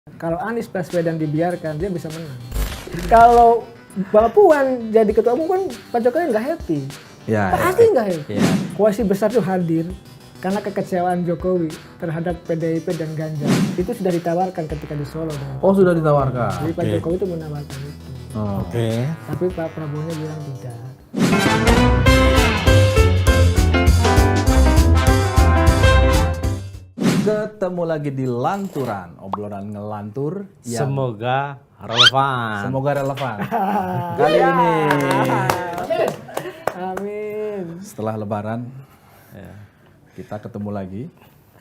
Kalau Anies Baswedan dibiarkan, dia bisa menang. Kalau Mbak Puan jadi ketua umum kan Pak Jokowi nggak happy. Pasti nggak happy. Koalisi besar itu hadir karena kekecewaan Jokowi terhadap PDIP dan Ganjar. Itu sudah ditawarkan ketika di Solo. Oh, sudah ditawarkan. Jadi Pak Jokowi itu menawarkan itu. Tapi Pak Prabowo-nya bilang tidak. Ketemu lagi di Lanturan, obrolan ngelantur yang Semoga relevan. Kali ini Amin. setelah Lebaran kita ketemu lagi.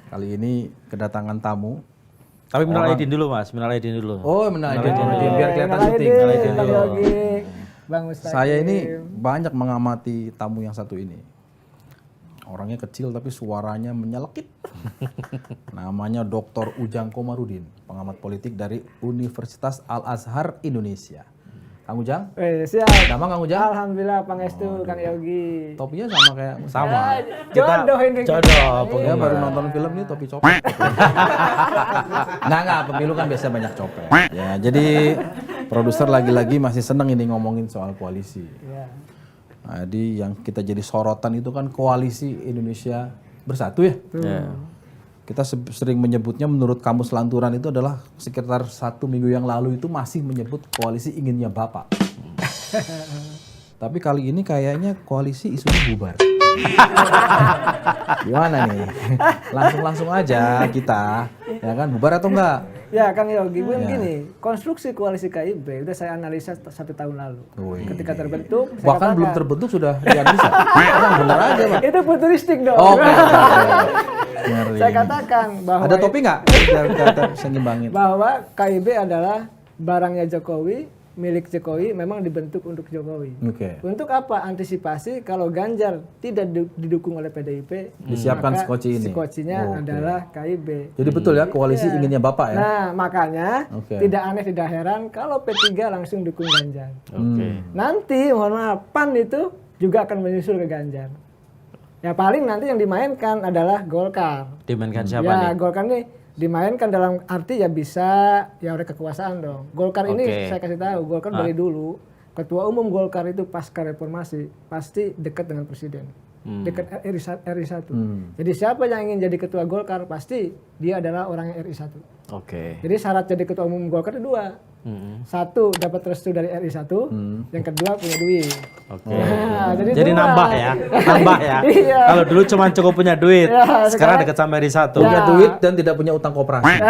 Kali ini kedatangan tamu. Tapi minal aidin dulu Mas, minal aidin dulu. Oh, minal aidin biar kelihatan syuting. Minal aidin dulu. Bang Mustaqim. Saya ini banyak mengamati tamu yang satu ini. Orangnya kecil tapi suaranya menyelekit. Namanya Dr. Ujang Komarudin, pengamat politik dari Universitas Al-Azhar Indonesia. Kang Ujang? Siap. Nama Kang Ujang? Alhamdulillah, Pangestu, Kang Yogi. Topinya sama kayak Sama. Jodoh ini. Jodoh. Dia baru nonton film ini topi copet. Nggak, pemilu kan biasa banyak copet. Ya, jadi produser lagi-lagi masih seneng ini ngomongin soal koalisi. Ya. Jadi yang kita jadi sorotan itu kan koalisi Indonesia Bersatu ya. Kita sering menyebutnya menurut Kamus Lanturan itu adalah sekitar 1 minggu yang lalu itu masih menyebut koalisi inginnya Bapak. Tapi kali ini kayaknya koalisi isunya bubar. Gimana nih? Langsung aja kita, ya kan bubar atau enggak? Ya Kang Yogi, begini, konstruksi koalisi KIB udah saya analisa 1 tahun lalu. Ketika terbentuk, bahkan belum terbentuk sudah dianalisa. Yang benar aja, Pak. Itu futuristik dong. Oke. Saya katakan bahwa ada topi nggak? Biar kita bisa ngimbangin. Bahwa KIB adalah barangnya Jokowi, milik Jokowi, memang dibentuk untuk Jokowi. Untuk apa? Antisipasi kalau Ganjar tidak didukung oleh PDIP, disiapkan skoci ini. Skocinya adalah KIB. Jadi betul ya, koalisi inginnya Bapak ya. Nah, makanya tidak aneh, tidak heran kalau P3 langsung dukung Ganjar. Nanti mohon maaf, PAN itu juga akan menyusul ke Ganjar. Ya paling nanti yang dimainkan adalah Golkar. Dimainkan siapa ya, nih? Golkar nih dimainkan dalam arti ya bisa ya oleh kekuasaan dong. Golkar ini saya kasih tahu, Golkar dari dulu ketua umum Golkar itu pasca reformasi pasti dekat dengan presiden. Dekat RI 1. Jadi siapa yang ingin jadi ketua Golkar pasti dia adalah orang RI 1. Jadi syarat jadi ketua umum Golkar itu 2. 1 dapat restu dari RI 1, yang kedua punya duit. Nah, jadi nambah ya. Iya. Kalau dulu cuma cukup punya duit, sekarang dekat sama RI 1. Punya duit dan tidak punya utang koperasi.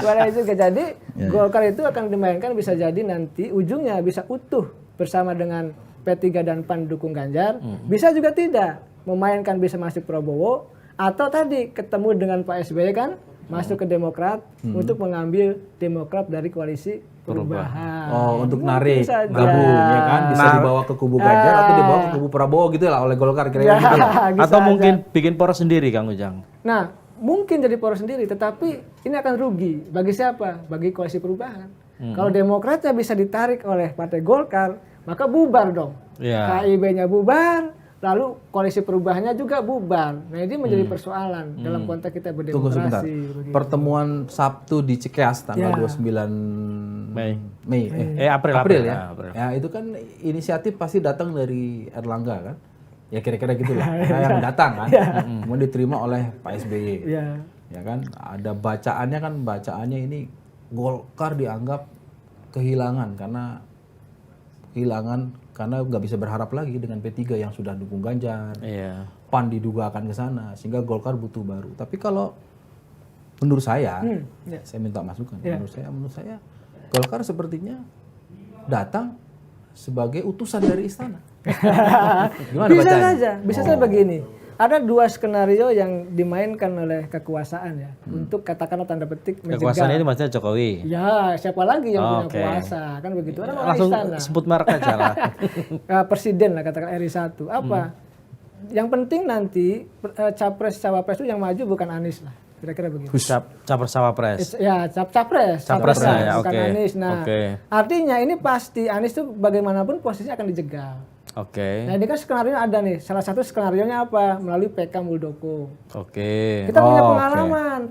Boleh juga. Jadi Golkar itu akan dimainkan bisa jadi nanti ujungnya bisa utuh bersama dengan P3 dan PAN dukung Ganjar, bisa juga tidak memainkan bisa masuk Prabowo atau tadi ketemu dengan Pak SBY kan masuk ke Demokrat untuk mengambil Demokrat dari koalisi perubahan. Oh, untuk narik gabung ya kan, bisa dibawa ke kubu Ganjar atau dibawa ke kubu Prabowo gitu lah oleh Golkar kira-kira gitu lah. Atau mungkin bikin poros sendiri Kang Ujang. Nah, mungkin jadi poros sendiri, tetapi ini akan rugi bagi siapa? Bagi koalisi perubahan. Kalau Demokratnya bisa ditarik oleh Partai Golkar, maka bubar dong. KIB-nya bubar, lalu koalisi perubahannya juga bubar. Nah ini menjadi persoalan dalam konteks kita berdemokrasi. Tunggu sebentar. Pertemuan Sabtu di Cikeas tanggal 29 April ya. Ya itu kan inisiatif pasti datang dari Erlangga kan. Ya kira-kira gitulah. Yang datang kan. Kemudian diterima oleh Pak SBY. Ya kan. Ada bacaannya ini Golkar dianggap kehilangan karena nggak bisa berharap lagi dengan P3 yang sudah dukung Ganjar. PAN diduga akan ke sana sehingga Golkar butuh baru. Tapi kalau menurut saya, saya minta masukan. Menurut saya Golkar sepertinya datang sebagai utusan dari istana. Gimana bacanya? Bisa saja begini. Ada 2 skenario yang dimainkan oleh kekuasaan ya untuk katakanlah tanda petik mencegah. Kekuasaan ini maksudnya Jokowi. Ya, siapa lagi yang punya kuasa kan begitu? Langsung sebut merek aja lah. Presiden lah katakan RI 1. Apa? Yang penting nanti capres cawapres itu yang maju bukan Anies lah. Kira-kira begitu. Capres cawapres. Ya, capres ya, bukan Anies. Nah, artinya ini pasti Anies itu bagaimanapun posisinya akan dijegal. Oke. Nah ini kan skenario ada nih. Salah satu skenarionya apa? Melalui PK Muldoko. Oke. Kita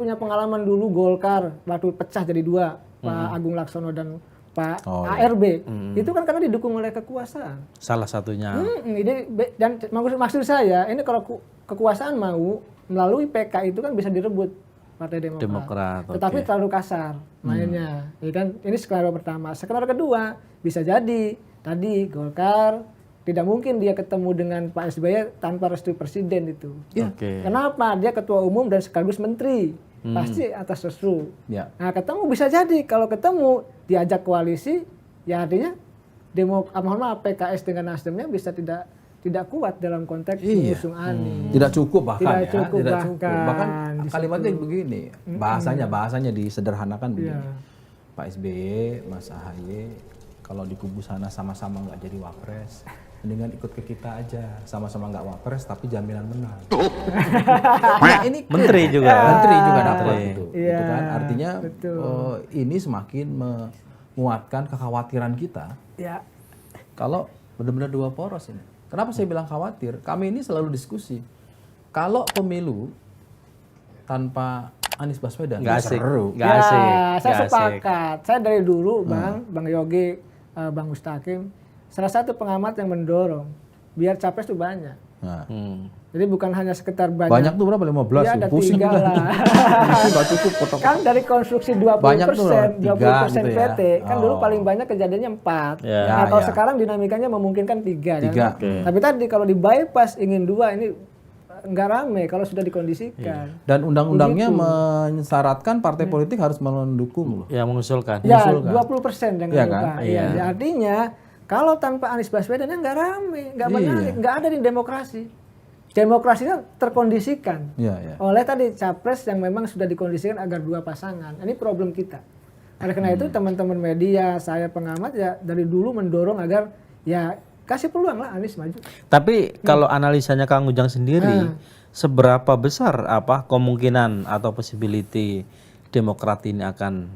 punya pengalaman dulu Golkar waktu pecah jadi dua, Pak Agung Laksono dan Pak ARB. Itu kan karena didukung oleh kekuasaan. Salah satunya. Dan maksud saya ini kalau kekuasaan mau melalui PK itu kan bisa direbut Partai Demokrat. Tetapi terlalu kasar mainnya. Ya kan? Ini skenario pertama. Skenario kedua bisa jadi tadi Golkar tidak mungkin dia ketemu dengan Pak SBY tanpa restu presiden itu. Kenapa? Dia ketua umum dan sekaligus menteri. Pasti atas restu. Nah ketemu bisa jadi kalau ketemu diajak koalisi ya artinya PKS dengan Nasdemnya bisa tidak kuat dalam konteks mengusung Anies. Tidak cukup bahkan tidak cukup. Bahkan kalimatnya begini, bahasanya disederhanakan begini. Pak SBY, Mas AHY, kalau di kubu sana sama-sama nggak jadi wapres, mendingan ikut ke kita aja, sama-sama nggak wapres tapi jaminan menang. Nah, ini menteri juga dapat itu kan artinya ini semakin menguatkan kekhawatiran kita. Kalau benar-benar dua poros ini. Kenapa saya bilang khawatir? Kami ini selalu diskusi. Kalau pemilu tanpa Anies Baswedan nggak asik. Seru. Nggak asik. Saya sepakat. Saya dari dulu Bang Yogi, Bang Mustaqim, salah satu pengamat yang mendorong biar capres itu banyak. Jadi bukan hanya sekedar banyak. Banyak tuh berapa? 15? Ya ada pusing 3 lah. Nggak cukup kotak. Kan dari konstruksi 20%, 20% gitu PT, ya. kan dulu paling banyak kejadiannya 4. Nah kalau sekarang dinamikanya memungkinkan 3. Kan? Tapi tadi kalau di bypass ingin 2 ini nggak rame kalau sudah dikondisikan. Dan undang-undangnya mensyaratkan partai politik harus mendukung loh. Ya mengusulkan. Ya 20% jangan lupa. Kan? Ya, artinya kalau tanpa Anies Baswedan ya nggak rame, nggak menarik, nggak ada di demokrasi. Demokrasinya terkondisikan oleh tadi capres yang memang sudah dikondisikan agar 2 pasangan. Ini problem kita. Oleh karena itu teman-teman media, saya pengamat ya dari dulu mendorong agar ya kasih peluang lah Anies maju. Tapi kalau analisanya Kang Ujang sendiri, seberapa besar kemungkinan atau possibility Demokrat ini akan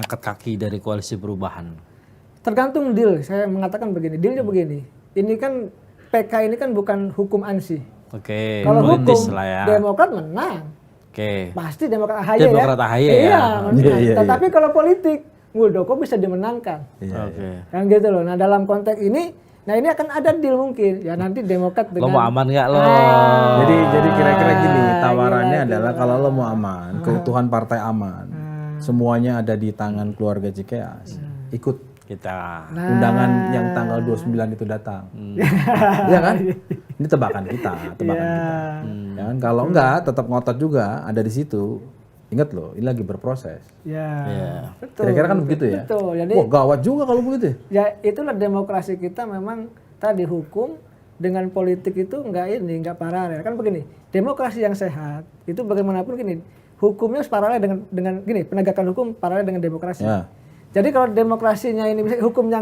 angkat kaki dari koalisi perubahan? Tergantung deal. Saya mengatakan begini, dealnya begini. Ini kan PK ini kan bukan hukum ANSI. Kalau hukum Demokrat menang. Pasti Demokrat AHY ya. Menang. Tetapi kalau politik Muldoko bisa dimenangkan. Kan gitu loh. Nah dalam konteks ini, ini akan ada deal mungkin. Ya nanti Demokrat dengan... Lo mau aman nggak lo? Jadi kira-kira gini, tawarannya adalah kalau lo mau aman, keutuhan partai aman, semuanya ada di tangan keluarga Cikeas, ikut kita undangan yang tanggal 29 itu datang. Iya kan? Ini tebakan kita. Ya kan? Kalau enggak tetap ngotot juga ada di situ. Ingat loh, ini lagi berproses. Betul. Kira-kira kan begitu ya? Betul. Jadi, wah gawat juga kalau begitu. Ya itulah demokrasi kita memang tadi hukum dengan politik itu enggak paralel. Kan begini, demokrasi yang sehat itu bagaimanapun gini, hukumnya harus paralel dengan gini, penegakan hukum paralel dengan demokrasi. Jadi kalau demokrasinya ini hukumnya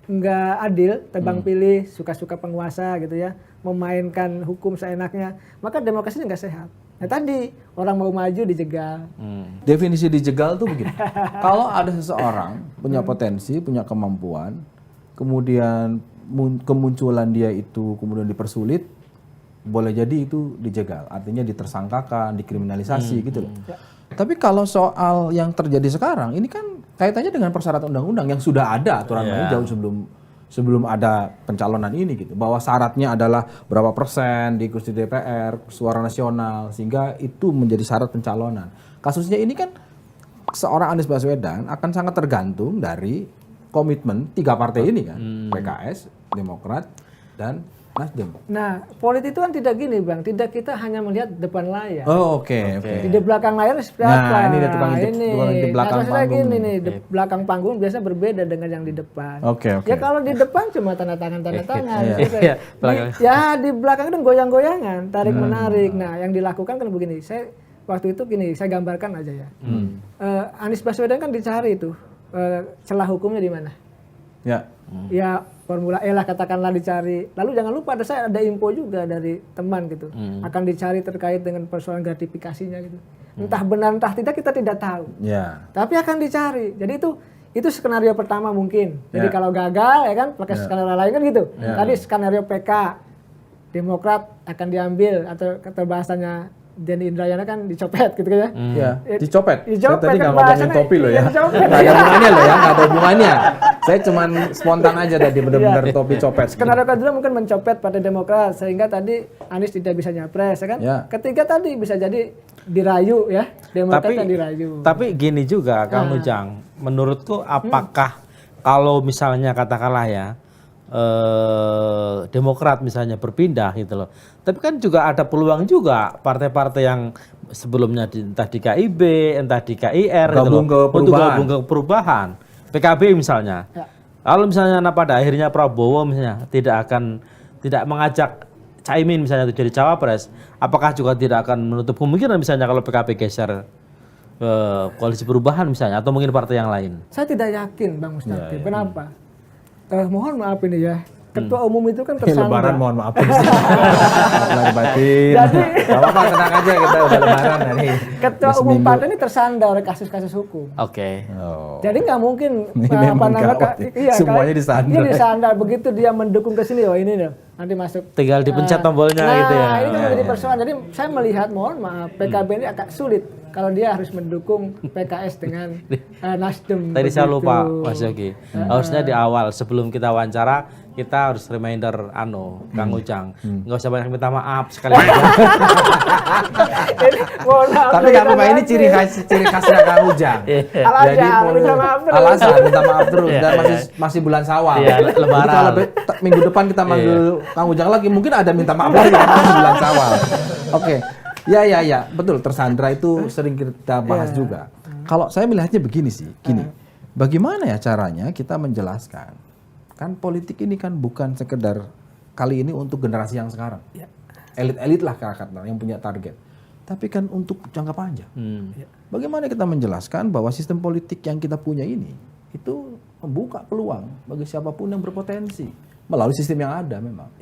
nggak adil, tebang pilih, suka-suka penguasa gitu ya, memainkan hukum seenaknya, maka demokrasinya nggak sehat. Nah tadi orang mau maju dijegal. Definisi dijegal tuh begini. Kalau ada seseorang punya potensi, punya kemampuan, kemudian kemunculan dia itu kemudian dipersulit, boleh jadi itu dijegal. Artinya ditersangkakan, dikriminalisasi gitu loh. Tapi kalau soal yang terjadi sekarang, ini kan kaitannya dengan persyaratan undang-undang yang sudah ada aturan mainnya jauh sebelum ada pencalonan ini gitu. Bahwa syaratnya adalah berapa persen di kursi DPR, suara nasional, sehingga itu menjadi syarat pencalonan. Kasusnya ini kan seorang Anies Baswedan akan sangat tergantung dari komitmen 3 partai ini kan, PKS, Demokrat, dan Nasdem. Nah, politik itu kan tidak gini Bang, tidak kita hanya melihat depan layar. Oke. Di belakang layar seperti apa? Nah, ini dia tukang di belakang panggung. Gini di belakang panggung biasa berbeda dengan yang di depan. Oke. Ya kalau di depan cuma tanda tangan. Ya di belakang itu goyang-goyangan, tarik-menarik. Nah, yang dilakukan kan begini. Saya waktu itu saya gambarkan aja ya. Anies Baswedan kan dicari itu celah hukumnya di mana? Ya Formula E lah katakanlah dicari. Lalu jangan lupa ada info juga dari teman gitu. Akan dicari terkait dengan persoalan gratifikasinya gitu. Entah benar entah tidak kita tidak tahu. Tapi akan dicari. Jadi Itu skenario pertama mungkin. Jadi kalau gagal ya kan pakai skenario lain kan gitu. Tadi skenario PK, Demokrat akan diambil atau bahasanya Denny Indrayana kan dicopet gitu kan ya. Iya, dicopet. Dicopet, Saya tadi nggak kan ngomongin bahasanya, topi loh ya. dicopet. Nggak ada hubungannya loh ya, nggak ada hubungannya. Saya cuman spontan aja tadi benar-benar topi copet. Skenario kedua mungkin mencopet Partai Demokrat sehingga tadi Anies tidak bisa nyapres ya kan. Ketiga tadi bisa jadi dirayu ya, Demokrat yang dirayu. Tapi gini juga Kang Ujang, menurutku apakah kalau misalnya katakanlah ya Demokrat misalnya berpindah gitu loh. Tapi kan juga ada peluang juga partai-partai yang sebelumnya entah di KIB, entah di KIR gabung gitu loh, ke perubahan. untuk gabung ke perubahan. PKB misalnya. Kalau misalnya pada akhirnya Prabowo misalnya tidak mengajak Caimin misalnya itu jadi cawapres, apakah juga tidak akan menutup kemungkinan misalnya kalau PKB geser ke koalisi perubahan misalnya atau mungkin partai yang lain? Saya tidak yakin Bang Mustaqim. Kenapa? Mohon maaf ini ya. Ketua umum itu kan tersandar. Lebaran mohon maaf. Lahir batin. Apa-apa tenang aja kita udah lebaran nih. Ketua umum partai ini tersandar oleh kasus-kasus hukum. Oke. Jadi nggak mungkin semuanya disandar. Ini disandar begitu dia mendukung ke sini, oh ini nih nanti masuk. Tinggal dipencet tombolnya gitu ya. Nah, ini kan menjadi persoalan. Jadi saya melihat, mohon maaf, PKB ini agak sulit kalau dia harus mendukung PKS dengan Nasdem. Tadi saya lupa, Mas Yogi. Harusnya di awal sebelum kita wawancara kita harus reminder Kang Ujang. Nggak usah banyak minta maaf sekali aja. Tapi nggak apa-apa, ini ciri khasnya Kang Ujang. Jadi alasan minta maaf terus dan masih bulan Syawal. Lebaran. Minggu depan kita manggil Kang Ujang lagi, mungkin ada minta maaf lagi karena masih bulan Syawal. Oke. Ya, betul, tersandra itu sering kita bahas juga. Kalau saya melihatnya begini sih, bagaimana ya caranya kita menjelaskan? Kan politik ini kan bukan sekedar kali ini untuk generasi yang sekarang. Elit-elit lah kata yang punya target. Tapi kan untuk jangka panjang. Bagaimana kita menjelaskan bahwa sistem politik yang kita punya ini itu membuka peluang bagi siapapun yang berpotensi melalui sistem yang ada memang.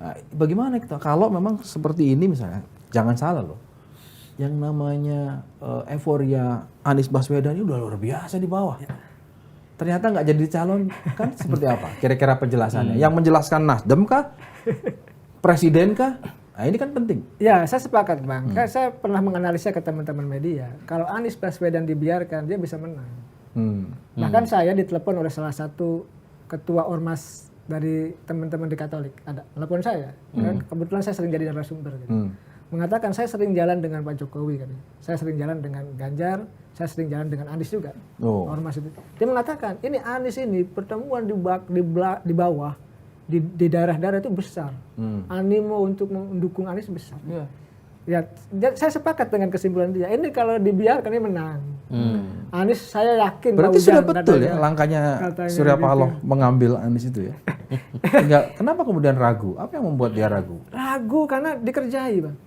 Nah, bagaimana kita kalau memang seperti ini misalnya, jangan salah loh. Yang namanya euforia Anies Baswedan ini udah luar biasa di bawah. Ternyata nggak jadi calon, kan seperti apa? Kira-kira penjelasannya. Yang menjelaskan Nasdem kah? Presiden kah? Nah ini kan penting. Ya, saya sepakat Bang. Saya pernah menganalisa ke teman-teman media. Kalau Anies Baswedan dibiarkan, dia bisa menang. Bahkan saya ditelepon oleh salah satu ketua ormas dari teman-teman di Katolik. Ada telepon saya. Kebetulan saya sering jadi narasumber. Gitu. Mengatakan saya sering jalan dengan Pak Jokowi. Kan. Saya sering jalan dengan Ganjar. Saya sering jalan dengan Anies juga. Ormas itu. Dia mengatakan, ini Anies ini pertemuan di bawah, di daerah-daerah itu besar. Animo untuk mendukung Anies besar. Ya, saya sepakat dengan kesimpulan dia. Ini kalau dibiarkan ini menang. Anies saya yakin. Berarti sudah betul ya langkahnya Surya Paloh mengambil Anies itu ya. Kenapa kemudian ragu? Apa yang membuat dia ragu? Ragu karena dikerjai Bang.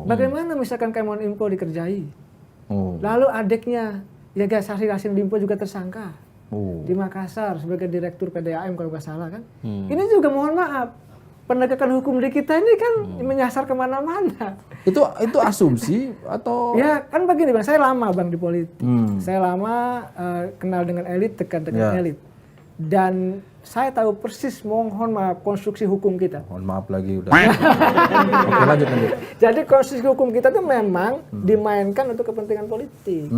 Bagaimana misalkan Kemeninfo dikerjai? Lalu adiknya Sari Yassin Limpo juga tersangka di Makassar sebagai direktur PDAM kalau nggak salah kan. Ini juga mohon maaf, penegakan hukum di kita ini kan menyasar kemana-mana. Itu asumsi atau? Ya kan begini Bang, saya lama Bang di politik. Saya lama kenal dengan elit, dekat dengan elit. Dan saya tahu persis, mohon maaf, konstruksi hukum kita. Mohon maaf lagi udah. Oke, lanjut. Jadi konstruksi hukum kita itu memang dimainkan untuk kepentingan politik.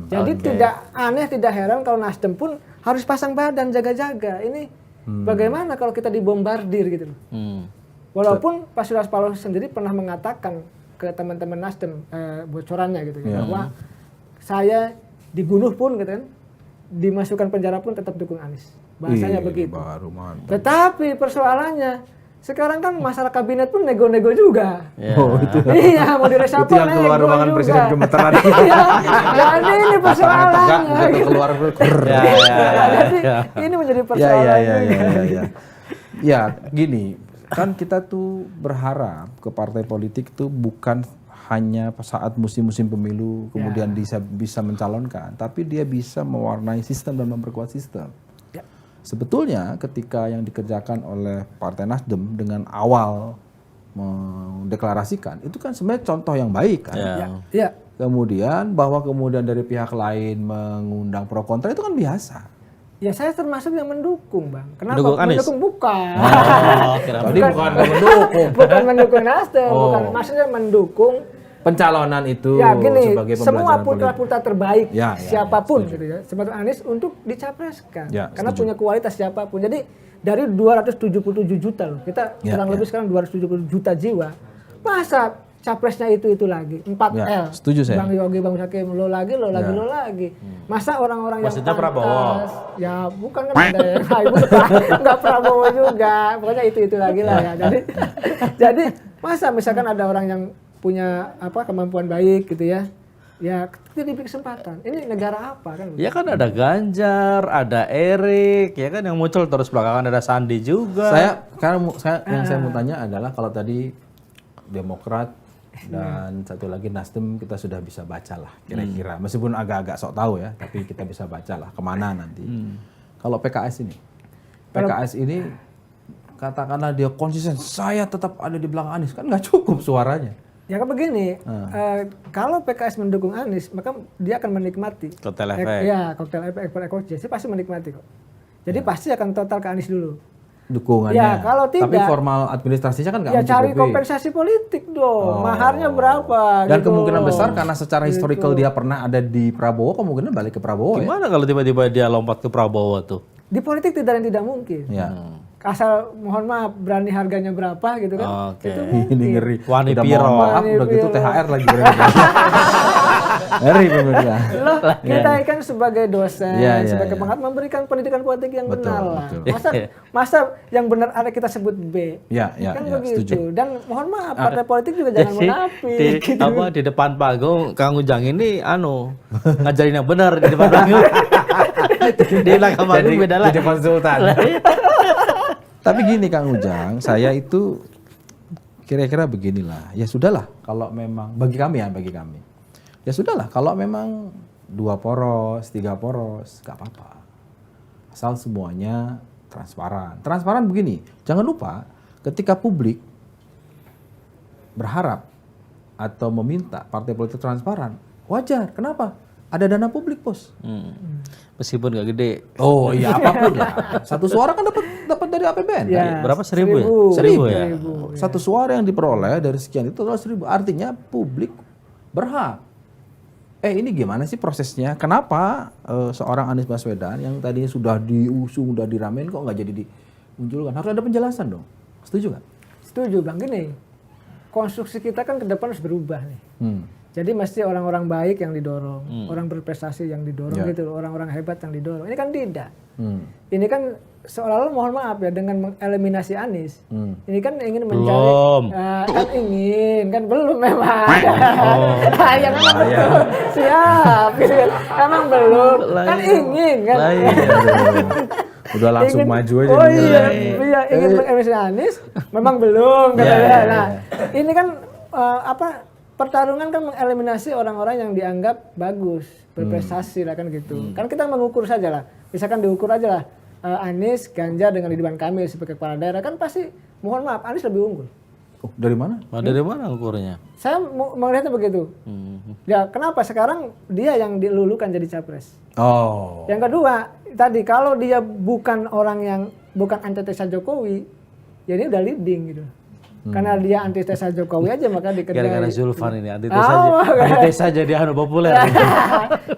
Jadi tidak aneh, tidak heran kalau Nasdem pun harus pasang badan jaga-jaga. Ini bagaimana kalau kita dibombardir gitu loh. Walaupun Pak Surya Paloh sendiri pernah mengatakan ke teman-teman Nasdem bocorannya gitu bahwa saya dibunuh pun gitu kan, dimasukkan penjara pun tetap dukung Anies. Bahasanya begitu. Tetapi persoalannya sekarang kan masalah kabinet pun nego-nego juga. Iya, mau diresapel itu yang keluar ruangan juga. Presiden gemeteran. Jadi ini persoalannya. Keluar. Jadi ini menjadi persoalan. Ya, gini, kan kita tuh berharap ke partai politik tuh bukan hanya saat musim-musim pemilu kemudian bisa mencalonkan, tapi dia bisa mewarnai sistem dan memperkuat sistem. Sebetulnya ketika yang dikerjakan oleh Partai Nasdem dengan awal mendeklarasikan itu kan sebenarnya contoh yang baik kan. kemudian bahwa kemudian dari pihak lain mengundang pro kontra itu kan biasa. Ya saya termasuk yang mendukung, Bang. Kenapa? Mendukung Anies? Mendukung bukan. Tadi bukan mendukung. Bukan mendukung Nasdem, bukan. Maksudnya mendukung pencalonan itu ya gini, sebagai semua pembelajaran putra-putra terbaik siapapun setuju. gitu ya, sebagai Anies untuk dicapreskan. Karena setuju. punya kualitas siapapun. Jadi dari 277 juta loh, kita kurang lebih sekarang 270 juta jiwa. Masa capresnya itu lagi 4L. Setuju saya. Bang Yogi, Bang Hakim, lo lagi. Masa orang-orang yang maksudnya pantas, Prabowo. ya bukan kan ada yang lain, enggak Prabowo juga. Pokoknya itu lagi lah ya. Jadi masa misalkan ada orang yang punya kemampuan baik gitu ya. Ya kita diberi kesempatan. Ini negara apa kan? Ya kan ada Ganjar, ada Erik, ya kan yang muncul terus belakangan ada Sandi juga. Yang saya mau tanya adalah kalau tadi Demokrat dan satu lagi Nasdem kita sudah bisa baca lah kira-kira. Meskipun agak-agak sok tahu ya, tapi kita bisa baca lah kemana nanti. Kalau PKS ini katakanlah dia konsisten, saya tetap ada di belakang Anies, kan nggak cukup suaranya. Ya kan begini, kalau PKS mendukung Anies, maka dia akan menikmati. Kotel efek. Ya, kotel efek, dia pasti menikmati kok. Jadi pasti akan total ke Anies dulu. Dukungannya. Ya, kalau tidak, tapi formal administrasinya kan nggak ya mencukupi. cari kompensasi politik dong, maharnya berapa. Dan gitu. kemungkinan besar karena secara historical dia pernah ada di Prabowo, kemungkinan balik ke Prabowo. Gimana kalau tiba-tiba dia lompat ke Prabowo tuh? Di politik tidak ada yang tidak mungkin. Ya. Asal mohon maaf berani harganya berapa gitu kan. Oke. Itu mungkin. Ini ngeri. Wani Udah Piro. mohon maaf, udah gitu THR lagi berani. Ngeri pemirsa. Loh, kita kan sebagai dosen, Ya, sebagai pengabdi memberikan pendidikan politik yang benar lah. Betul. Masa yang benar ada kita sebut B. Ya, Kan setuju. begitu. Dan mohon maaf partai politik juga jangan munafik. Gitu. Di depan panggung Kang Ujang ini ngajarin yang benar di depan panggung. Di belakang panggung beda lah. Jadi konsultan. Tapi gini Kang Ujang, saya itu kira-kira beginilah. Ya sudahlah kalau memang bagi kami. Ya sudahlah kalau memang 2 poros, 3 poros, gak apa-apa. Asal semuanya transparan. Transparan begini, jangan lupa ketika publik berharap atau meminta partai politik transparan, wajar. Kenapa? Ada dana publik, Bos. Meskipun gak gede. Oh iya, apapun lah. Satu suara kan dapat dari APBN. Ya, kan? Berapa? 1.000 ya? 1.000 ya? Satu suara yang diperoleh dari sekian itu adalah 1.000. Artinya publik berhak. Ini gimana sih prosesnya? Kenapa seorang Anies Baswedan yang tadinya sudah diusung, sudah diramein kok nggak jadi dimunculkan? Harus ada penjelasan dong. Setuju nggak? Setuju Bang. Gini, konstruksi kita kan ke depan harus berubah nih. Jadi mesti orang-orang baik yang didorong, orang berprestasi yang didorong gitu, orang-orang hebat yang didorong. Ini kan tidak. Ini kan seolah-olah mohon maaf ya dengan mengeliminasi Anies. Ini kan ingin mencari kan belum memang. Ya memang betul. Siap gitu kan. Emang belum. Kan ingin kan. Udah langsung maju aja. Oh iya, ingin mengeliminasi Anies memang belum katanya. Nah, ini kan pertarungan kan mengeliminasi orang-orang yang dianggap bagus, berprestasi lah kan gitu. Kan kita mengukur saja lah. Misalkan diukur aja lah Anies, Ganjar dengan Ridwan Kamil sebagai kepala daerah kan pasti mohon maaf Anies lebih unggul. Oh, dari mana? Dari mana ukurnya? Saya melihatnya begitu. Ya kenapa sekarang dia yang dilulukan jadi capres? Oh. Yang kedua tadi kalau dia bukan orang yang bukan antitesa Jokowi, ya ini udah leading gitu. Karena dia antitesa Jokowi aja maka dikenal. Gara-gara Zulfan ini antitesa jadi populer.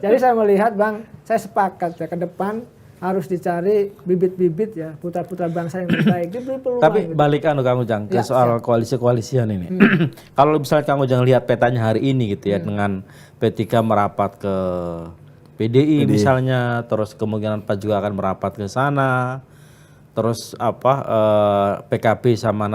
Jadi saya melihat Bang, saya sepakat ya ke depan harus dicari bibit-bibit ya putra-putra bangsa yang terbaik. Diberi peluang. Tapi gitu. Balik Kang Ujang ke soal koalisi-koalisian ini. Kalau misalnya Kang Ujang lihat petanya hari ini gitu ya dengan P3 merapat ke PDI misalnya, terus kemungkinan Pak juga akan merapat ke sana. Terus PKB sama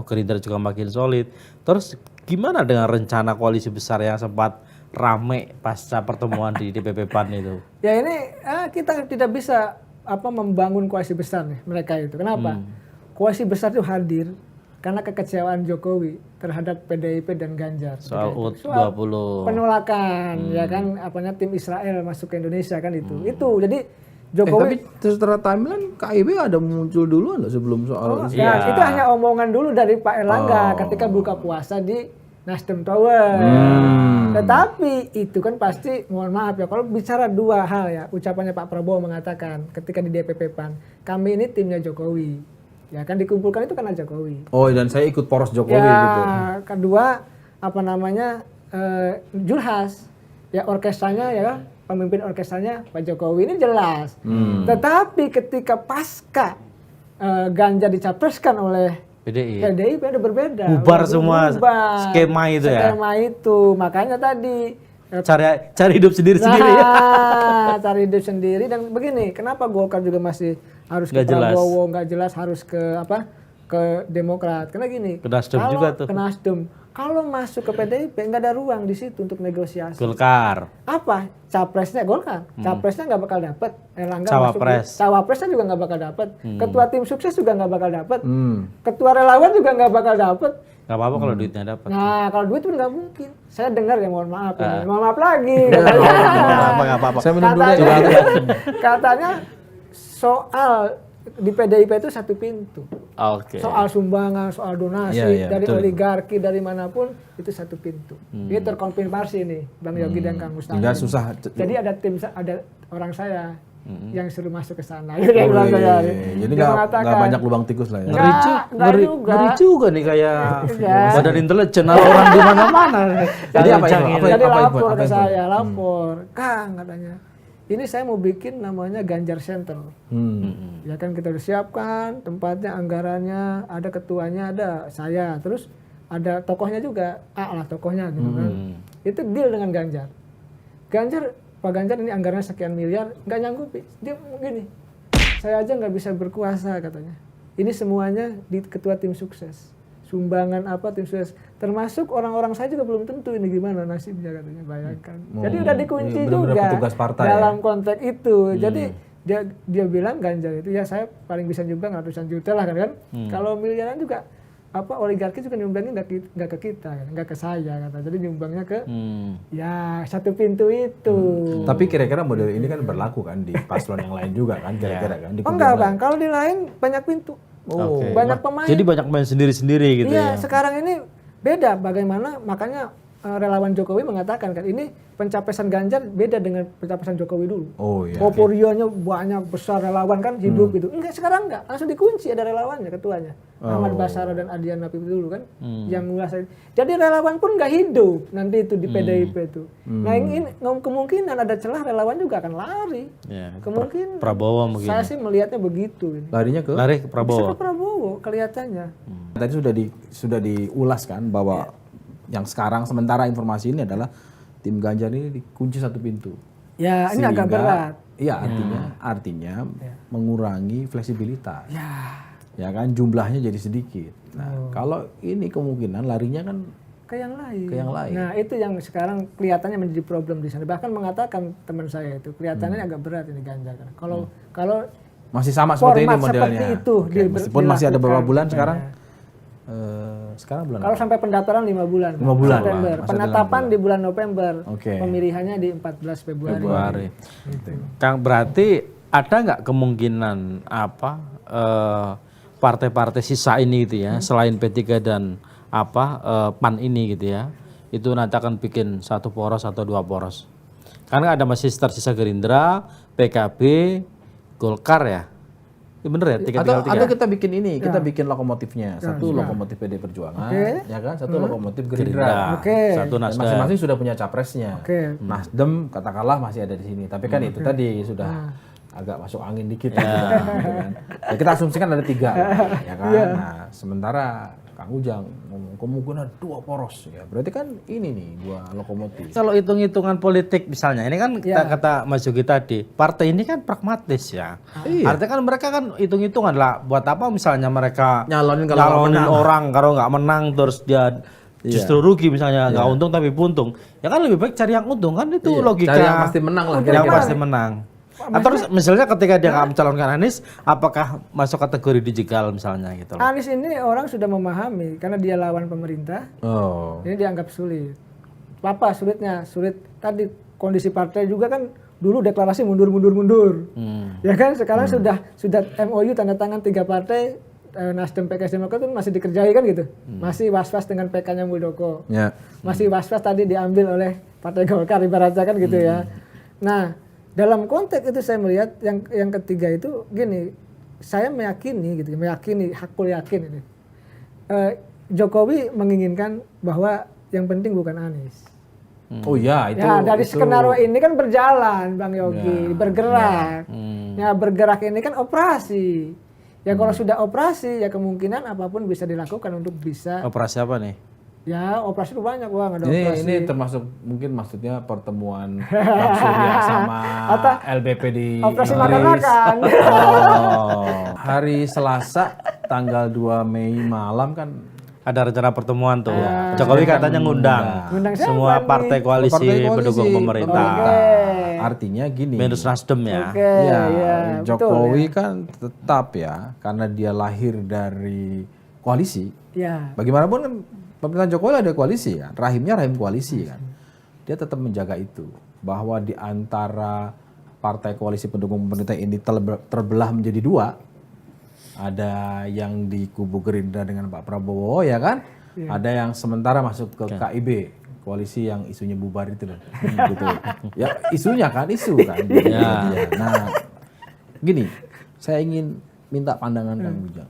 Gerindra juga makin solid. Terus gimana dengan rencana koalisi besar yang sempat rame pasca pertemuan di DPP PAN itu? Ya ini kita tidak bisa membangun koalisi besar nih mereka itu. Kenapa? Koalisi besar itu hadir karena kekecewaan Jokowi terhadap PDIP dan Ganjar. Soal U20 penolakan ya kan tim Israel masuk ke Indonesia kan itu. Itu jadi Jokowi, tapi setelah timeline KIB ada muncul dulu nggak sebelum soal itu hanya omongan dulu dari Pak Erlangga ketika buka puasa di Nasdem Tower. Tetapi itu kan pasti, mohon maaf ya, kalau bicara dua hal ya, ucapannya Pak Prabowo mengatakan ketika di DPP PAN, kami ini timnya Jokowi. Ya kan dikumpulkan itu karena Jokowi. Oh, dan saya ikut poros Jokowi ya, gitu. Kedua, apa namanya, Julhas. Ya orkestranya ya, pemimpin orkestranya Pak Jokowi, ini jelas. Tetapi ketika pasca Ganjar dicapreskan oleh PDIP ada berbeda. Bubar semua skema itu ya. Skema itu, makanya tadi cari hidup sendiri-sendiri. Cari hidup sendiri. Dan begini, kenapa Golkar juga masih harus ke Prabowo, nggak jelas harus ke ke Demokrat. Karena gini, ke Nasdem juga tuh. Ke Nasdem. Kalau masuk ke PDIP nggak ada ruang di situ untuk negosiasi. Golkar. Apa? Capresnya Golkar. Capresnya nggak bakal dapat. Erlangga Cawapres. Cawapresnya juga nggak bakal dapat. Ketua tim sukses juga nggak bakal dapat. Ketua relawan juga nggak bakal dapat. Nggak apa-apa kalau duitnya dapat. Nah, kalau duit pun nggak mungkin. Saya dengar ya, mohon maaf. Mohon maaf lagi. Nggak apa-apa. Saya minum dulu katanya soal di PDIP itu satu pintu. Soal sumbangan, soal donasi dari oligarki dari manapun itu satu pintu. Ini terkonfirmasi nih, Bang Yogi dan Kang Mustafa. Enggak susah. Jadi ada orang saya yang suruh masuk ke sana. Jadi nggak banyak lubang tikus lah ya. Ngeri juga nih kayak badan intelijen orang di mana-mana. Jadi lapor ke saya, lapor, Kang katanya. Ini saya mau bikin namanya Ganjar Center. Ya kan kita udah siapkan tempatnya, anggarannya, ada ketuanya, ada saya, terus ada tokohnya juga, lah tokohnya gitu kan. Itu deal dengan Ganjar. Pak Ganjar ini anggarannya sekian miliar, nggak nyanggupi. Dia gini, saya aja nggak bisa berkuasa katanya. Ini semuanya di ketua tim sukses. Sumbangan apa tim sukses, termasuk orang-orang saya juga belum tentu ini gimana nasibnya katanya, bayangkan. Jadi udah dikunci juga dalam konteks itu. Jadi dia bilang Ganjar itu ya saya paling bisa nyumbang ratusan juta lah kan. Kalau miliaran juga oligarki juga nyumbangnya nggak ke kita, nggak ke saya kata. Jadi nyumbangnya ke ya satu pintu itu. Tapi kira-kira model ini kan berlaku kan di paslon yang lain juga kan kira-kira kan? Enggak Bang, kalau di lain banyak pintu. Banyak pemain. Jadi banyak pemain sendiri-sendiri gitu ya. Iya, sekarang ini beda bagaimana, makanya relawan Jokowi mengatakan kan ini pencapresan Ganjar beda dengan pencapresan Jokowi dulu. Portfolionya banyak besar, relawan kan hidup gitu. Enggak, sekarang enggak, langsung dikunci, ada relawannya ketuanya. Ahmad Basara dan Adian Napip dulu kan yang menguasai. Jadi relawan pun enggak hidup nanti itu di PDIP itu. Nah, ini kemungkinan ada celah relawan juga akan lari. Kemungkinan Prabowo mungkin. Saya sih melihatnya begitu. Lari ke Prabowo. Bisa ke Prabowo kelihatannya. Tadi sudah diulas kan bahwa yang sekarang sementara informasi ini adalah tim Ganjar ini dikunci satu pintu. Ya, ini agak berat. Iya, artinya mengurangi fleksibilitas. Ya kan jumlahnya jadi sedikit. Nah, kalau ini kemungkinan larinya kan ke yang lain. Nah, itu yang sekarang kelihatannya menjadi problem di sana. Bahkan mengatakan teman saya itu kelihatannya agak berat ini Ganjar. Kalau masih sama seperti ini modelnya. Seperti itu, meskipun masih ada beberapa bulan sekarang. Sekarang bulan kalau sampai pendaftaran 5 bulan. 5 bulan. September. Penetapan di bulan November. Pemilihannya di 14 Februari. Kang, berarti ada nggak kemungkinan partai-partai sisa ini gitu ya, selain P3 dan PAN ini gitu ya, itu nanti akan bikin satu poros atau dua poros? Karena ada masih tersisa Gerindra, PKB, Golkar ya. Bener ya, atau kita bikin ini, kita bikin lokomotifnya. Satu lokomotif PD Perjuangan, ya kan? Satu lokomotif Gerindra. Satu Nasdem. Masing-masing sudah punya capresnya. Nasdem katakanlah masih ada di sini, tapi kan itu tadi sudah agak masuk angin dikit gitu kan. Ya, kita asumsikan ada 3 ya kan. Nah, sementara Kang Ujang ngomong kemungkinan 2 poros ya. Berarti kan ini nih 2 lokomotif. Kalau hitung-hitungan politik misalnya, ini kan kata Mas Yogi tadi, partai ini kan pragmatis ya. Artinya kan mereka kan hitung-hitungan lah, buat apa misalnya mereka nyalonin orang kalau nggak menang terus dia justru rugi misalnya, nggak untung tapi buntung. Ya kan lebih baik cari yang untung kan, itu logika. Cari yang pasti menang lah. Yang pasti menang. Atau misalnya ketika dia nggak mencalonkan Anies, apakah masuk kategori dijegal misalnya gitu? Anies ini orang sudah memahami karena dia lawan pemerintah. Ini dianggap sulit. Apa sulitnya? Sulit tadi kondisi partai juga kan dulu deklarasi mundur. Ya kan sekarang sudah MOU tanda tangan 3 partai, Nasdem, PKS, Demokrat itu masih dikerjai kan gitu. Masih was-was dengan PK-nya Muldoko. Masih was-was tadi diambil oleh Partai Golkar ibaratnya kan gitu ya. Nah, dalam konteks itu saya melihat yang ketiga itu gini, saya meyakini hakul yakin ini. Jokowi menginginkan bahwa yang penting bukan Anies. Oh ya, itu. Ya, dari skenario ini kan berjalan, Bang Yogi, bergerak. Ya, bergerak ini kan operasi. Ya kalau sudah operasi, ya kemungkinan apapun bisa dilakukan untuk bisa. Operasi apa nih? Ya, operasi itu banyak, Bang. Ada operasi. Ini termasuk mungkin maksudnya pertemuan Bang Surya sama LBP di operasi Inggris. makan-makan. Hari Selasa tanggal 2 Mei malam kan ada rencana pertemuan tuh. Jokowi katanya ngundang semua partai koalisi pendukung pemerintah. Artinya gini. Minus Nasdem ya. Jokowi kan tetap ya, karena dia lahir dari koalisi. Ya. Bagaimanapun kan pemerintahan Jokowi ada koalisi kan, rahim koalisi kan. Dia tetap menjaga itu, bahwa di antara partai koalisi pendukung pemerintah ini terbelah menjadi dua. Ada yang di kubu Gerindra dengan Pak Prabowo ya kan, ada yang sementara masuk ke KIB, koalisi yang isunya bubar itu loh. Gitu. Ya isunya kan, isu kan. Nah gini, saya ingin minta pandangan Kang Ujang.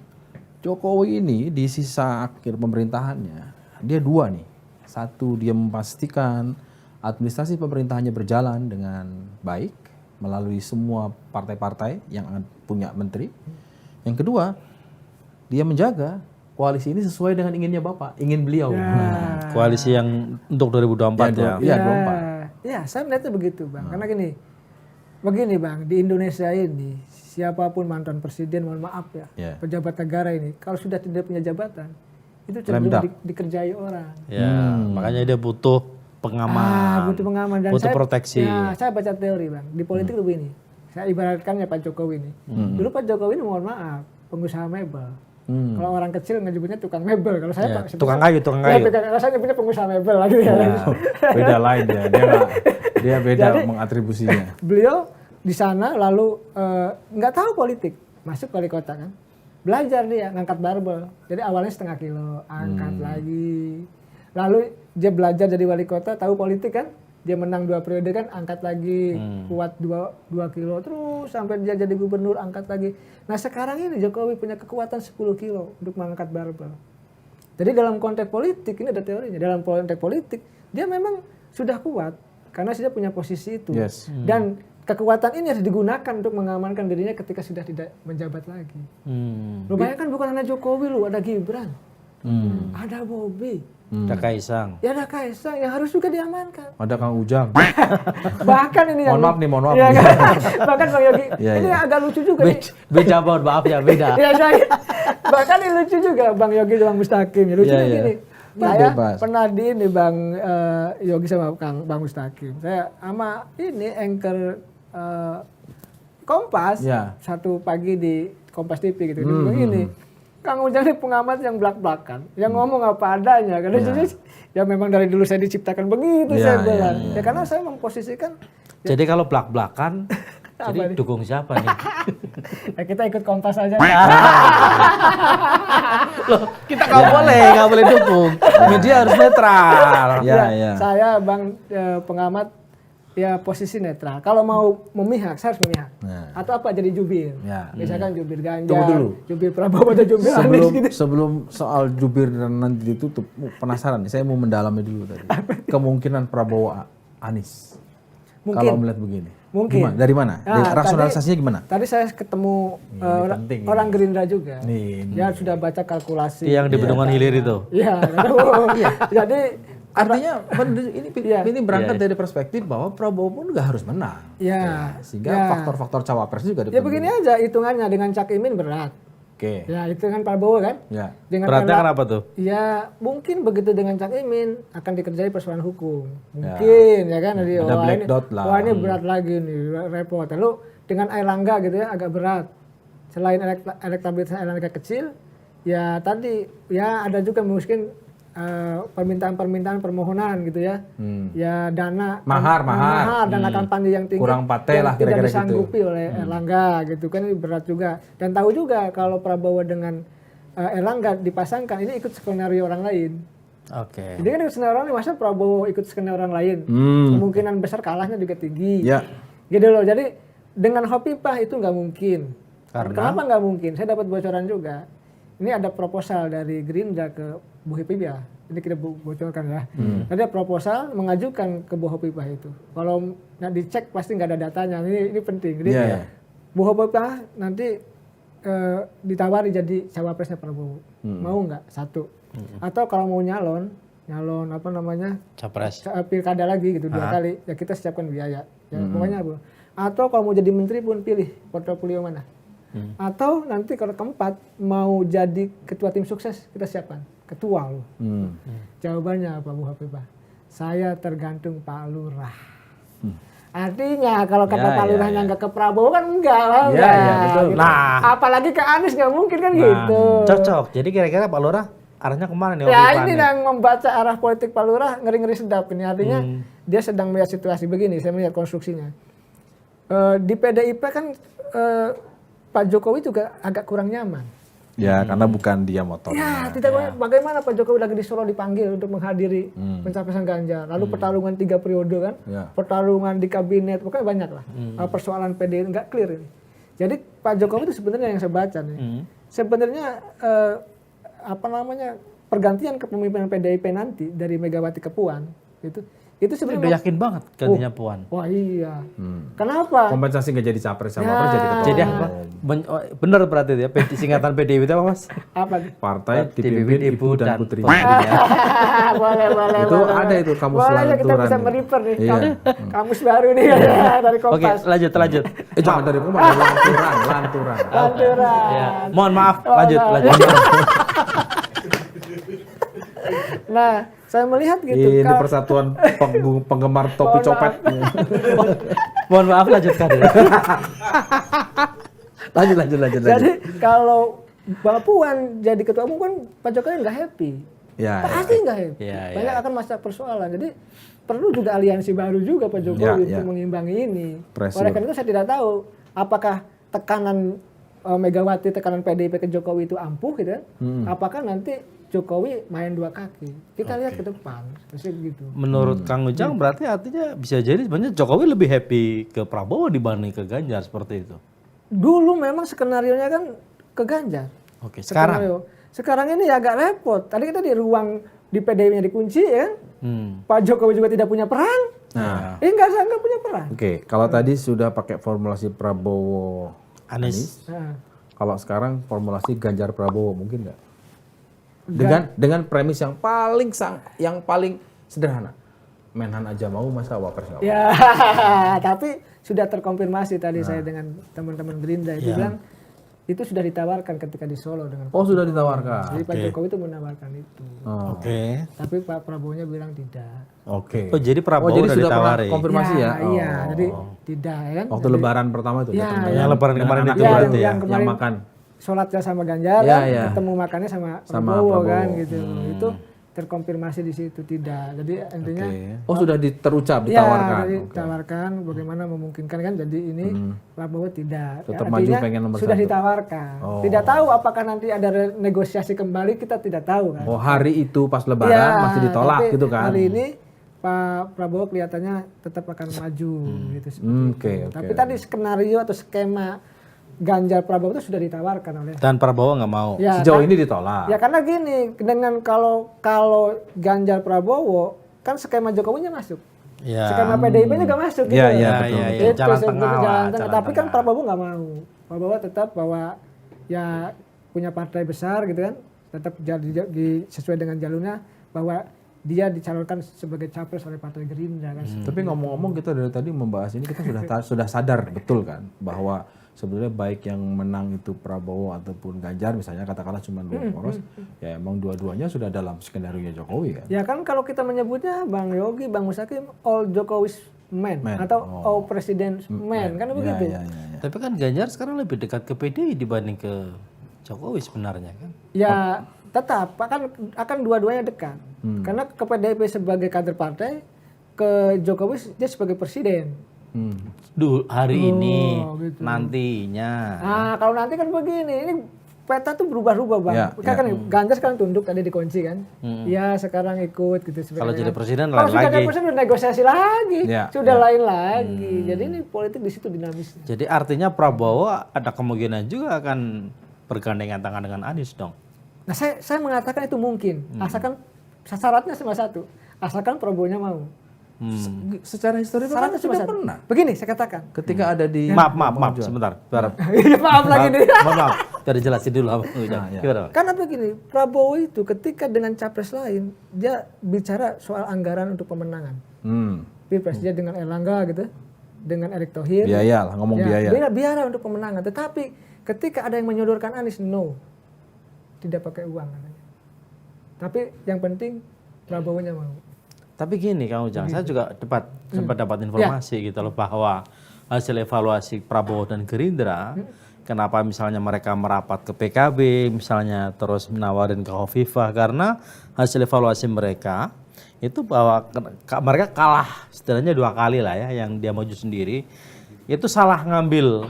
Jokowi ini di sisa akhir pemerintahannya, dia dua nih. Satu, dia memastikan administrasi pemerintahannya berjalan dengan baik melalui semua partai-partai yang punya menteri. Yang kedua, dia menjaga koalisi ini sesuai dengan inginnya Bapak, ingin beliau. Koalisi yang untuk 2024 ya. Iya, 2024. Ya, saya melihatnya begitu, Bang. Karena begini Bang, di Indonesia ini siapapun mantan presiden, mohon maaf ya, pejabat negara ini, kalau sudah tidak punya jabatan, itu cenderung dikerjai orang. Ya, makanya dia butuh pengaman. Butuh pengaman dan butuh proteksi. Ya, saya baca teori Bang, di politik itu begini. Saya ibaratkannya Pak Jokowi ini. Dulu Pak Jokowi ini mohon maaf, pengusaha mebel. Kalau orang kecil nyebutnya tukang mebel. Kalau saya tukang kayu. Kalau saya nyebutnya pengusaha mebel lagi ya. Beda lain ya. Dia beda jadi, mengatribusinya. Beliau di sana lalu nggak tahu politik, masuk wali kota kan. Belajar dia ngangkat barbel. Jadi awalnya 0,5 kilo, angkat lagi. Lalu dia belajar jadi wali kota, tahu politik kan. Dia menang 2 periode kan, angkat lagi, kuat 2 kilo, terus sampai dia jadi gubernur, angkat lagi. Nah sekarang ini Jokowi punya kekuatan 10 kilo untuk mengangkat barbel. Jadi dalam konteks politik, ini ada teorinya, dalam konteks politik, dia memang sudah kuat, karena sudah punya posisi itu. Dan kekuatan ini harus digunakan untuk mengamankan dirinya ketika sudah tidak menjabat lagi. Lu bayangkan bukan hanya Jokowi lu, ada Gibran, ada Bobi. Ada Kaisang. Ya ada Kaisang yang harus juga diamankan. Ada Kang Ujang. Bahkan ini yang mohon maaf. Ya, bahkan Bang Yogi, ini agak lucu juga nih. Beda Bang, maaf ya beda. Bahkan ini lucu juga Bang Yogi dan Bang Mustaqim. Lucunya gini. Saya pernah di ini Bang Yogi sama Bang Mustaqim. Saya sama ini anchor Kompas satu pagi di Kompas TV gitu. Begini. Kang Ujang ini pengamat yang belak-belakan, yang ngomong apa adanya. Karena ya memang dari dulu saya diciptakan begitu saya bilang. Ya karena saya memposisikan. Jadi kalau belak-belakan, jadi dukung siapa nih? Ya kita ikut Kompas aja. Loh, kita nggak boleh dukung. Media harus netral. Saya Bang pengamat. Ya posisi netral. Kalau mau memihak, saya harus memihak. Atau apa jadi jubir. Misalkan jubir Ganjar, jubir Prabowo atau jubir Anies gitu. Sebelum soal jubir dan nanti ditutup, penasaran nih, saya mau mendalami dulu tadi. Kemungkinan Prabowo Anies. Kalau melihat begini. Mungkin. Gimana? Dari mana? Rasionalisasinya gimana? Tadi saya ketemu orang Gerindra juga. Dia sudah baca kalkulasi. Yang di Bendungan Hilir itu. Iya. Jadi artinya ini berangkat dari perspektif bahwa Prabowo pun nggak harus menang. Sehingga faktor-faktor cawapres juga ya begini aja hitungannya dengan Cak Imin berat. Ya hitungan Prabowo kan. Dengan beratnya kenapa tuh? Ya mungkin begitu dengan Cak Imin akan dikerjai persoalan hukum. Mungkin ya kan. Jadi, ada black dot lah. Wah ini berat lagi nih, repot. Lalu dengan Airlangga gitu ya agak berat. Selain elektabilitas Airlangga kecil, ya tadi ya ada juga mungkin permintaan permohonan gitu ya. Ya dana mahar dana kampanye yang tinggi kurang pate lah tidak kira-kira disanggupi oleh Erlangga gitu kan, ini berat juga. Dan tahu juga kalau Prabowo dengan Erlangga dipasangkan ini ikut skenario orang lain. Oke. Jadi kan ikut skenario orang lain, masa Prabowo ikut skenario orang lain? Kemungkinan besar kalahnya juga tinggi. Ya. Gitu loh. Jadi dengan Hovifah itu nggak mungkin. Karena? Kenapa nggak mungkin? Saya dapat bocoran juga. Ini ada proposal dari Gerindra ke Bu Hovifah. Ini kita bocorkan ya. Ada proposal mengajukan ke Bu Hovifah itu. Kalau nggak dicek pasti nggak ada datanya. Ini penting. Jadi Bu Hovifah nanti ditawari jadi cawapresnya Prabowo. Mau nggak? Satu. Atau kalau mau nyalon apa namanya? Capres. Pilkada lagi gitu 2 kali. Ya kita siapkan biaya. Ya pokoknya Bu. Atau kalau mau jadi menteri pun pilih portofolio mana. Atau nanti kalau keempat mau jadi ketua tim sukses kita siapkan ketua loh. Jawabannya apa Bu Hovifah? Saya tergantung Pak Lurah. Artinya kalau kata Pak Lurahnya nggak ke Prabowo kan enggak lah. Iya, betul. Gitu. Nah, apalagi ke Anies nggak mungkin kan gitu. Cocok. Jadi kira-kira Pak Lurah arahnya kemana nih? Ya ini yang membaca arah politik Pak Lurah ngeri-ngeri sedap ini. Artinya dia sedang melihat situasi begini. Saya melihat konstruksinya. Di PDIP kan Pak Jokowi juga agak kurang nyaman. Ya, karena bukan dia Ya, motornya. tidak bagaimana Pak Jokowi lagi di Solo dipanggil untuk menghadiri pencapresan Ganjar. Lalu pertarungan 3 periode kan, pertarungan di kabinet, pokoknya banyak lah. Persoalan PDI nggak clear ini. Jadi Pak Jokowi itu sebenarnya yang saya baca nih, sebenarnya pergantian kepemimpinan PDIP nanti dari Megawati ke Puan itu Udah sebenarnya yakin banget gantinya Puan. wah iya. Kenapa? Kompensasi nggak jadi capres sama jadi ketua. Jadi apa? Bener berarti ya, singkatan PDIP itu apa Mas? Apa nih? Partai dipimpin ibu dan putri. boleh. Itu ada itu kamus Boleh, kita lanturan. bisa merifer nih. Iya. Kamus baru nih dari Oke, Kompas. lanjut. Jangan dari rumah, lanturan. Lanturan. Ya. Mohon maaf, lanjut. Nah, saya melihat gitu. Ini persatuan penggemar topi copet. Mohon maaf, lanjutkan ya. lanjut. Jadi kalau Mbak Puan jadi ketua umum kan Pak Jokowi nggak happy. Pasti nggak happy. Banyak akan masalah persoalan. Jadi perlu juga aliansi baru juga Pak Jokowi untuk mengimbangi ini. Oleh karena itu saya tidak tahu apakah tekanan Megawati, tekanan PDIP ke Jokowi itu ampuh gitu kan? Apakah nanti Jokowi main 2 kaki? Kita lihat ke depan, pasti begitu. Menurut Kang Ujang berarti artinya bisa jadi sebenarnya Jokowi lebih happy ke Prabowo dibanding ke Ganjar seperti itu. Dulu memang skenarionya kan ke Ganjar. Oke, sekarang? Sekarang ini agak repot. Tadi kita di ruang di PDIP-nya dikunci ya. Pak Jokowi juga tidak punya peran. Nggak punya peran. Oke, kalau tadi sudah pakai formulasi Prabowo Anies. Kalau sekarang formulasi Ganjar Prabowo mungkin nggak? Dengan premis yang paling sederhana. Menhan aja mau, masa wapres nggak mau? Ya, tapi sudah terkonfirmasi tadi saya dengan teman-teman Gerindra itu bilang itu sudah ditawarkan ketika di Solo dengan sudah ditawarkan. Jadi Pak Jokowi itu menawarkan itu. Tapi Pak Prabowo-nya bilang tidak. Oh, jadi Prabowo jadi udah sudah ditawari. Konfirmasi ya? Iya, jadi tidak ya kan. Waktu lebaran pertama itu Yang lebaran kemarin itu ya, berarti ya. yang kemarin yang makan. sholatnya sama Ganjar ketemu makannya sama Prabowo kan gitu. Itu terkonfirmasi di situ tidak. Jadi intinya sudah terucap ditawarkan. Ya, ditawarkan bagaimana memungkinkan kan jadi ini Prabowo tidak. Tetap maju pengen nomor 1. Sudah ditawarkan. Tidak tahu apakah nanti ada negosiasi kembali, kita tidak tahu kan. Hari itu pas lebaran masih ditolak tapi gitu kan. Hari ini Pak Prabowo kelihatannya tetap akan maju gitu Tapi tadi skenario atau skema Ganjar Prabowo itu sudah ditawarkan oleh dan Prabowo nggak mau. Ya, sejauh ini ditolak. Ya karena gini, dengan kalau Ganjar Prabowo kan skema Jokowinya masuk. Ya. Skema PDIP-nya nggak masuk gitu. Iya, betul. Itu Jalan tengah. Tapi kan Prabowo nggak mau. Prabowo tetap bahwa ya punya partai besar gitu kan, tetap jadi sesuai dengan jalurnya bahwa dia dicalonkan sebagai capres oleh Partai Gerindra kan. Tapi ngomong-ngomong kita dari tadi membahas ini kita sudah sadar betul kan bahwa sebenarnya baik yang menang itu Prabowo ataupun Ganjar misalnya katakanlah cuma 2 poros, ya emang dua-duanya sudah dalam skenario Jokowi kan. Ya kan kalau kita menyebutnya Bang Yogi, Bang Musakim all Jokowi's man. Atau all President's man kan begitu. Ya. Tapi kan Ganjar sekarang lebih dekat ke PDI dibanding ke Jokowi sebenarnya kan. Ya tetap akan dua-duanya dekat. Karena ke PDIP sebagai kader partai, ke Jokowi dia sebagai presiden. Hari ini gitu. nantinya. Nah kalau nanti kan begini, ini peta tuh berubah-ubah Bang. Kan Ganjar sekarang tunduk tadi dikunci kan. Ya sekarang ikut gitu. Kalau jadi presiden lain lagi. Kalau jadi presiden udah negosiasi lagi. Sudah lain lagi. Jadi ini politik di situ dinamis. Jadi artinya Prabowo ada kemungkinan juga akan bergandengan tangan dengan Anies dong. Nah saya mengatakan itu mungkin. Asalkan syaratnya cuma satu. Asalkan Prabowo-nya mau. Secara historis kan sudah pernah. Begini saya katakan. Ketika ada di maaf sebentar. Maaf lagi nih. Maaf. Tadi jelasin dulu apa. Karena begini, Prabowo itu ketika dengan capres lain dia bicara soal anggaran untuk pemenangan. Pilpres dia dengan Erlangga gitu, dengan Erick Thohir. Biaya lah, ngomong biaya. Biaya untuk pemenangan. Tetapi ketika ada yang menyodorkan Anies, no, tidak pakai uang. Tapi yang penting Prabowo-nya mau. Tapi gini Kang Ujang, saya juga sempat dapat informasi gitu loh bahwa hasil evaluasi Prabowo dan Gerindra, kenapa misalnya mereka merapat ke PKB, misalnya terus menawarin ke Khofifah, karena hasil evaluasi mereka itu bahwa mereka kalah setidaknya 2 kali lah ya, yang dia maju sendiri, itu salah ngambil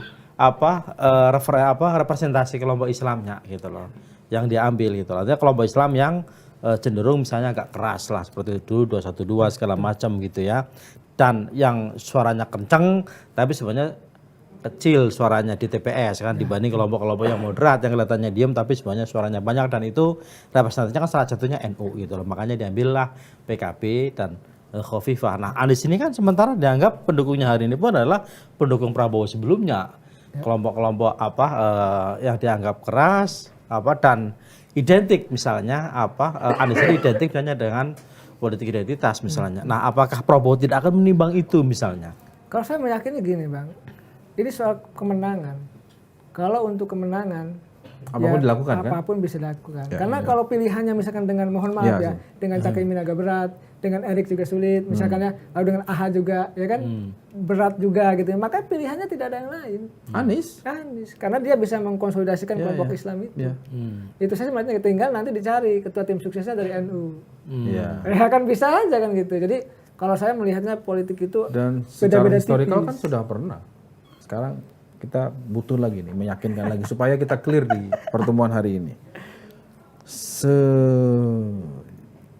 representasi kelompok Islamnya gitu loh, yang dia ambil gitu loh. Artinya kelompok Islam yang cenderung misalnya agak keras lah seperti itu 212 segala macam gitu ya, dan yang suaranya kenceng tapi sebenarnya kecil suaranya di TPS kan dibanding kelompok-kelompok yang moderat yang kelihatannya diem tapi sebenarnya suaranya banyak, dan itu representasinya kan salah satunya NU gitu loh, makanya diambillah PKB dan Khofifah. Nah Anies ini kan sementara dianggap pendukungnya hari ini pun adalah pendukung Prabowo sebelumnya, kelompok-kelompok yang dianggap keras dan identik misalnya Anies ini identik hanya dengan politik identitas misalnya. Nah, apakah Prabowo tidak akan menimbang itu misalnya? Kalau saya meyakini gini Bang, ini soal kemenangan. Kalau untuk kemenangan apapun dilakukan kan? Apapun bisa dilakukan. Karena kalau pilihannya misalkan dengan mohon maaf dengan Cak Imin agak berat, dengan Erick juga sulit, misalkan lalu dengan AHA juga ya kan berat juga gitu. Maka pilihannya tidak ada yang lain. Anies, karena dia bisa mengkonsolidasikan kelompok Islam itu. Itu saya sebenarnya tinggal nanti dicari ketua tim suksesnya dari NU. Ya kan bisa aja kan gitu. Jadi kalau saya melihatnya politik itu dan secara historikal kan sudah pernah. Sekarang kita butuh lagi nih, meyakinkan lagi supaya kita clear di pertemuan hari ini.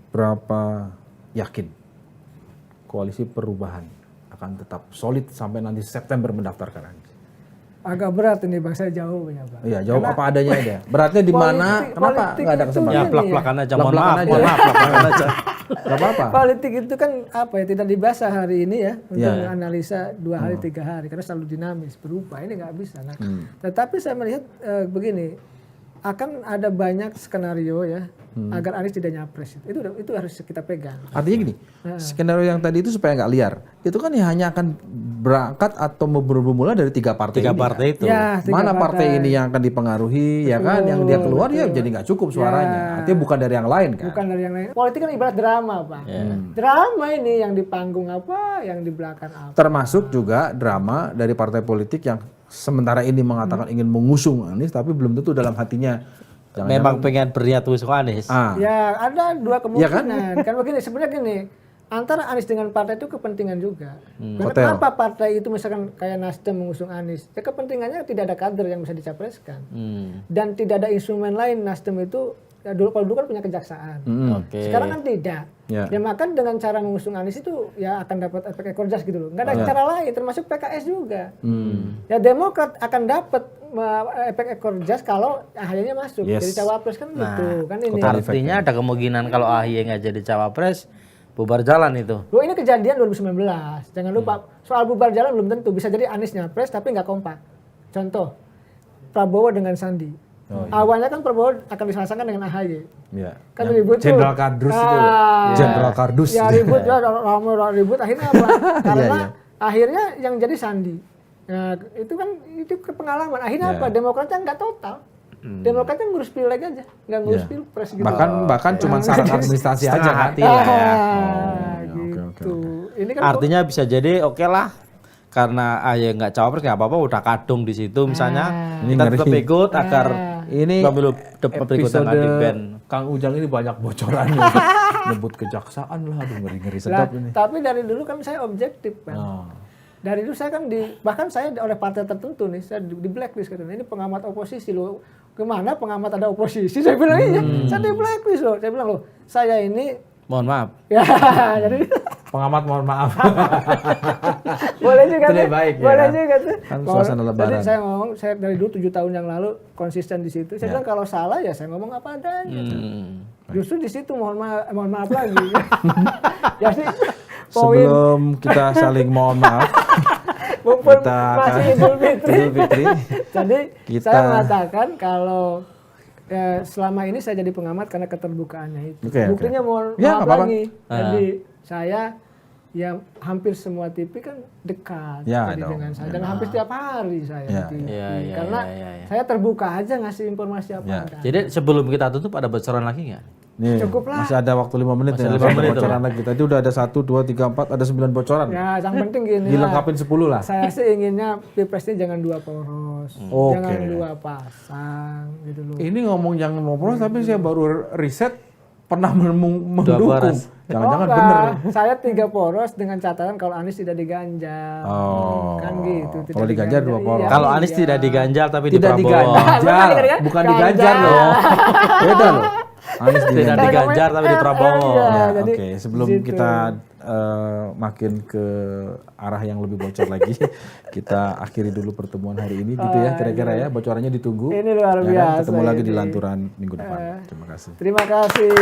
Seberapa yakin koalisi perubahan akan tetap solid sampai nanti September mendaftarkan Anies? Agak berat ini Bang, saya jauh ya Bang. Iya, jawab apa adanya aja. Beratnya di mana? Kenapa nggak ada kesempatan? Ya plak-plakan aja, mohon maaf, plak-plakan aja. Gak apa-apa. Politik itu kan tidak dibahas hari ini ya untuk analisa 2 hari 3 hari karena selalu dinamis berubah, ini nggak bisa. Nah, tetapi saya melihat begini, akan ada banyak skenario ya agar Anies tidak nyapres. Itu harus kita pegang. Artinya gini, skenario yang tadi itu supaya nggak liar, itu kan hanya akan berangkat atau bermula dari 3 partai ini. 3 partai itu. Ya, mana partai ini yang akan dipengaruhi, ya kan? Yang dia keluar ya jadi nggak cukup suaranya. Artinya bukan dari yang lain kan? Bukan dari yang lain. Politik kan ibarat drama, Pak. Drama ini yang di panggung apa, yang di belakang apa. Termasuk juga drama dari partai politik yang sementara ini mengatakan ingin mengusung Anies, tapi belum tentu dalam hatinya memang pengen berniat usung Anies. Ya ada 2 kemungkinan. Kan begini, sebenarnya gini, antara Anies dengan partai itu kepentingan juga. Kenapa partai itu misalkan kayak Nasdem mengusung Anies? Ya kepentingannya tidak ada kader yang bisa dicapreskan. Dan tidak ada instrumen lain. Nasdem itu ya kalau dulu kan punya kejaksaan. Sekarang kan tidak. Ya maka dengan cara mengusung Anies itu ya akan dapat efek ekor jas gitu loh. Nggak ada cara lain, termasuk PKS juga. Ya Demokrat akan dapat efek ekor jas kalau AHY-nya masuk jadi cawapres kan gitu kan ini. Artinya ada kemungkinan kalau AHY nggak jadi cawapres bubar jalan itu. Loh ini kejadian 2019. Jangan lupa soal bubar jalan belum tentu, bisa jadi Anies nyapres tapi nggak kompak. Contoh Prabowo dengan Sandi. Awalnya kan Prabowo akan disangkakan dengan AHY. Kan ribut tuh. Jenderal Kardus itu. Jenderal Kardus. Ya ribut ya, ribut akhirnya apa? Karena akhirnya yang jadi Sandi. Nah, itu kan pengalaman. Akhirnya apa? Demokratnya nggak total. Demokratnya ngurus pileg aja, nggak ngurus pilpres gitu. Bahkan cuma syarat administrasi aja kan. Gitu. Ini kan artinya bisa jadi oke lah. Karena AHY nggak cawapres nggak apa-apa, udah kadung di situ misalnya. Kita tetap ikut agar ini pemilu berikutnya nggak di-ban. Kang Ujang ini banyak bocoran nyebut kejaksaan lah, aduh ngeri-ngeri sedap ini. Tapi dari dulu kan saya objektif kan. Dari dulu saya kan bahkan saya oleh partai tertentu nih, saya di blacklist katanya, ini pengamat oposisi loh. kemana pengamat ada oposisi? Saya bilang iya, saya di blacklist loh. Saya bilang loh, saya ini mohon maaf. Ya, jadi pengamat mohon maaf. boleh juga Itu tuh. baik ya. Boleh juga tuh. Kan suasana lebaran. Jadi saya ngomong, saya dari dulu 7 tahun yang lalu konsisten di situ. Saya bilang kalau salah ya saya ngomong apa adanya. Justru di situ mohon maaf lagi. Jadi sebelum kita saling mohon maaf, kita masih Idul Fitri. Jadi saya mengatakan kalau selama ini saya jadi pengamat karena keterbukaannya itu. Buktinya mohon maaf lagi. Jadi saya ya hampir semua TV kan dekat dengan saya dan hampir setiap hari saya di TV. Karena saya terbuka aja ngasih informasi apa ada. Jadi sebelum kita tutup ada bocoran lagi nggak? Nih, cukuplah. Masih ada waktu 5 menit ya. 5 menit bocoran lagi. Tadi udah ada 1, 2, 3, 4, ada 9 bocoran. Ya, yang penting gini dilengkapin 10 lah. Saya sih inginnya Pilpres ini jangan 2 poros. Jangan 2 pasang gitu loh. Ini ngomong jangan 2 poros tapi saya baru riset pernah mendukung. Jangan-jangan bener. Saya 3 poros dengan catatan kalau Anies tidak diganjar. Kan gitu. Kalau diganjar 2 poros. Kalau Anies tidak diganjar tapi di Prabowo. Diganjar. Bukan diganjar loh. Beda loh. Anies tidak diganjar tapi di Prabowo. Oke, sebelum kita makin ke arah yang lebih bocor lagi, kita akhiri dulu pertemuan hari ini gitu ya kira-kira ya, bocorannya ditunggu. Ini luar biasa. Ketemu lagi di lanturan minggu depan. Terima kasih. Terima kasih.